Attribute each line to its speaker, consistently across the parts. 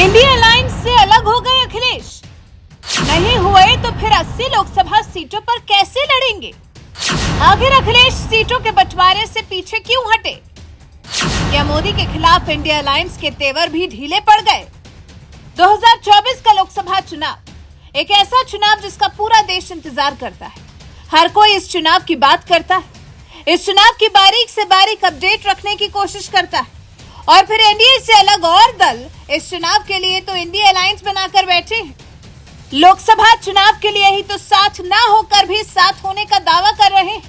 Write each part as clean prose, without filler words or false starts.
Speaker 1: India alliance से अलग हो गए अखिलेश। नहीं हुए तो फिर 80 लोकसभा सीटों पर कैसे लड़ेंगे? आखिर अखिलेश सीटों के बंटवारे से पीछे क्यों हटे? क्या मोदी के खिलाफ इंडिया अलायंस के तेवर भी ढीले पड़ गए? 2024 का लोकसभा चुनाव एक ऐसा चुनाव जिसका पूरा देश इंतजार करता है। हर कोई इस चुनाव की बात करता है, इस चुनाव की बारीक से बारीक अपडेट रखने की कोशिश करता है। और फिर एनडीए से अलग और दल इस चुनाव के लिए तो इंडिया अलायंस बनाकर बैठे हैं। लोकसभा चुनाव के लिए ही तो साथ ना होकर भी साथ होने का दावा कर रहे हैं।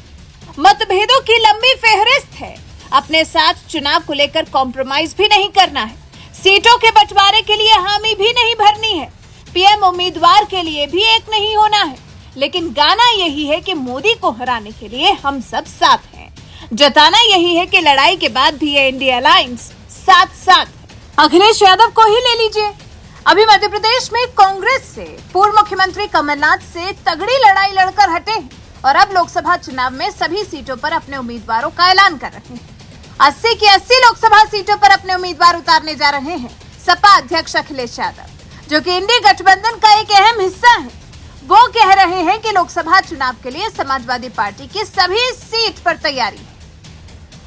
Speaker 1: मतभेदों की लंबी फेहरिस्त है। अपने साथ चुनाव को लेकर कॉम्प्रोमाइज भी नहीं करना है। सीटों के बंटवारे के लिए हामी भी नहीं भरनी है। पीएम उम्मीदवार के लिए भी एक नहीं होना है। लेकिन गाना यही है कि मोदी को हराने के लिए हम सब साथ हैं। जताना यही है कि लड़ाई के बाद भी ये इंडिया अलायंस साथ साथ है। अखिलेश यादव को ही ले लीजिए। अभी मध्य प्रदेश में कांग्रेस से पूर्व मुख्यमंत्री कमलनाथ से तगड़ी लड़ाई लड़कर हटे हैं और अब लोकसभा चुनाव में सभी सीटों पर अपने उम्मीदवारों का ऐलान कर रहे हैं। 80 की 80 लोकसभा सीटों पर अपने उम्मीदवार उतारने जा रहे हैं सपा अध्यक्ष अखिलेश यादव, जो कि इंडी गठबंधन का एक अहम हिस्सा है। वो कह रहे हैं कि लोकसभा चुनाव के लिए समाजवादी पार्टी की सभी सीट पर तैयारी है।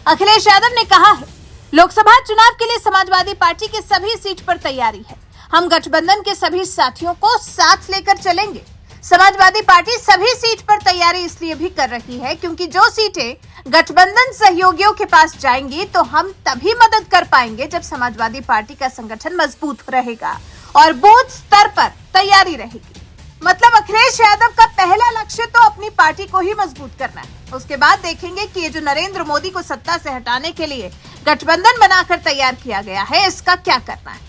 Speaker 1: अखिलेश यादव ने कहा है, लोकसभा चुनाव के लिए समाजवादी पार्टी की सभी सीट पर तैयारी है। हम गठबंधन के सभी साथियों को साथ लेकर चलेंगे। समाजवादी पार्टी सभी सीट पर तैयारी इसलिए भी कर रही है क्योंकि जो सीटें गठबंधन सहयोगियों के पास जाएंगी तो हम तभी मदद कर पाएंगे जब समाजवादी पार्टी का संगठन मजबूत रहेगा और बूथ स्तर पर तैयारी रहेगी। मतलब अखिलेश यादव का पहला लक्ष्य तो अपनी पार्टी को ही मजबूत करना है। उसके बाद देखेंगे कि ये जो नरेंद्र मोदी को सत्ता से हटाने के लिए गठबंधन बनाकर तैयार किया गया है, इसका क्या करना है।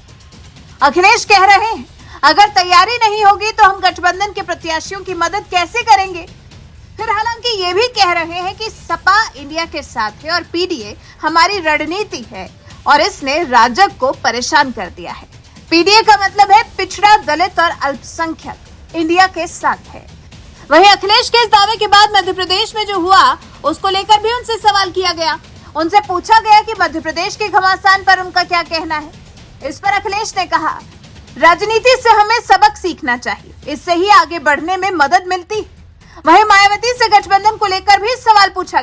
Speaker 1: अखिलेश कह रहे हैं, अगर तैयारी नहीं होगी तो हम गठबंधन के प्रत्याशियों की मदद कैसे करेंगे। फिर हालांकि ये भी कह रहे हैं कि सपा इंडिया के साथ है और पीडीए हमारी रणनीति है और इसने राजग को परेशान कर दिया है। पीडीए का मतलब है पिछड़ा, दलित और अल्पसंख्यक इंडिया के साथ है। वहीं अखिलेश के इस दावे के बाद मध्य प्रदेश में जो हुआ उसको लेकर भी उनसे सवाल किया गया। उनसे पूछा गया कि मध्य प्रदेश के घमासान पर उनका क्या कहना है। इस पर अखिलेश ने कहा, राजनीति से हमें सबक सीखना चाहिए, इससे ही आगे बढ़ने में मदद मिलती। वहीं मायावती से गठबंधन को लेकर भी सवाल पूछा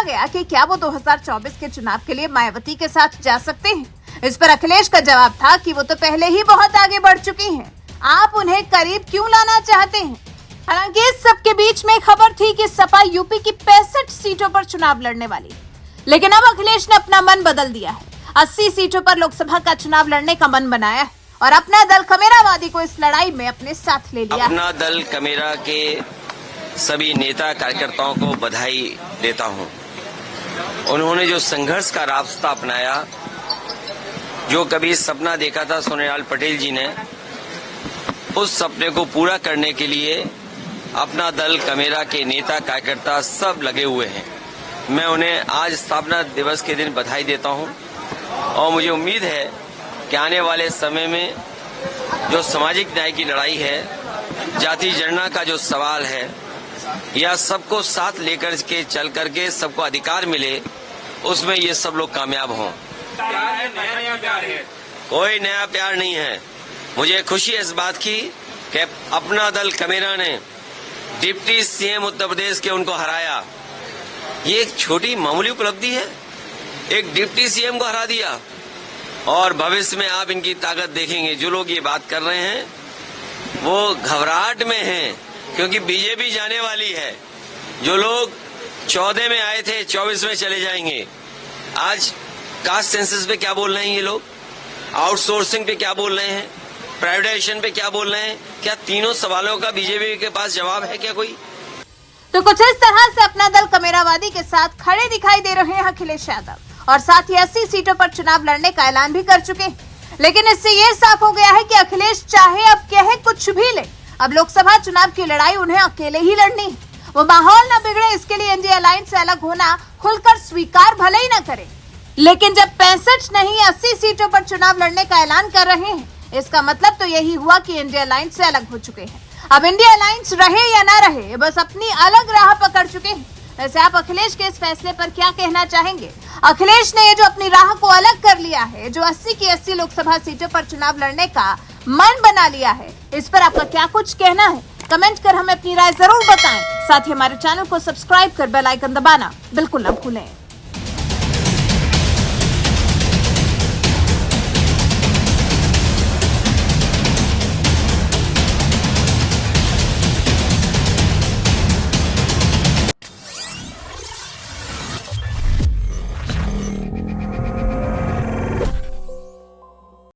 Speaker 1: गया कि क्या वो 2024 के चुनाव के लिए मायावती के साथ जा सकते हैं। इस पर अखिलेश का जवाब था कि वो तो पहले ही बहुत आगे बढ़ चुकी हैं, आप उन्हें करीब क्यों लाना चाहते हैं। हालांकि इस सब के बीच में खबर थी कि सपा यूपी की 65 सीटों पर चुनाव लड़ने वाली, लेकिन अब अखिलेश ने अपना मन बदल दिया है। 80 सीटों पर लोकसभा का चुनाव लड़ने का मन बनाया है और अपना दल कमेरावादी को इस लड़ाई में अपने साथ ले लिया।
Speaker 2: अपना दल कमेरा के सभी नेता कार्यकर्ताओं को बधाई देता हूं। उन्होंने जो संघर्ष का रास्ता अपनाया, जो कभी सपना देखा था सोनेलाल पटेल जी ने, उस सपने को पूरा करने के लिए अपना दल कमेरा के नेता कार्यकर्ता सब लगे हुए हैं। मैं उन्हें आज स्थापना दिवस के दिन बधाई देता हूं और मुझे उम्मीद है कि आने वाले समय में जो सामाजिक न्याय की लड़ाई है, जाति जनगणना का जो सवाल है, या सबको साथ लेकर के चल करके सबको अधिकार मिले, उसमें ये सब लोग कामयाब हों। कोई नया प्यार नहीं है। मुझे खुशी है इस बात की कि अपना दल कमेरा ने डिप्टी सीएम उत्तर प्रदेश के उनको हराया। ये एक छोटी मामूली उपलब्धि है, एक डिप्टी सीएम को हरा दिया। और भविष्य में आप इनकी ताकत देखेंगे। जो लोग ये बात कर रहे हैं वो घबराहट में हैं, क्योंकि बीजेपी जाने वाली है। जो लोग 14 में आए थे 24 में चले जाएंगे। आज कास्ट सेंसस पे क्या बोल रहे हैं ये लोग, आउटसोर्सिंग पे क्या बोल रहे हैं, प्राइवेटाइजेशन पे क्या बोल रहे हैं। क्या तीनों सवालों का बीजेपी के पास जवाब है क्या कोई?
Speaker 1: तो कुछ इस तरह से अपना दल कमेरावादी के साथ खड़े दिखाई दे रहे हैं अखिलेश यादव और साथ ही 80 सीटों पर चुनाव लड़ने का ऐलान भी कर चुके हैं। लेकिन इससे ये साफ हो गया है कि अखिलेश चाहे अब कहे कुछ भी ले, अब लोकसभा चुनाव की लड़ाई उन्हें अकेले ही लड़नी है। वो माहौल न बिगड़े इसके लिए इंडिया अलायंस से अलग होना खुलकर स्वीकार भले ही न करे, लेकिन जब 65 नहीं 80 सीटों पर चुनाव लड़ने का ऐलान कर रहे हैं, इसका मतलब तो यही हुआ कि इंडिया अलायंस से अलग हो चुके हैं। अब इंडिया अलायंस रहे या ना रहे, बस अपनी अलग राह पकड़ चुके हैं। वैसे आप अखिलेश के इस फैसले पर क्या कहना चाहेंगे? अखिलेश ने ये जो अपनी राह को अलग कर लिया है, जो 80 की 80 लोकसभा सीटों पर चुनाव लड़ने का मन बना लिया है, इस पर आपका क्या कुछ कहना है? कमेंट कर हमें अपनी राय जरूर बताएं। साथ ही हमारे चैनल को सब्सक्राइब कर बेल आइकन दबाना बिल्कुल न भूलें।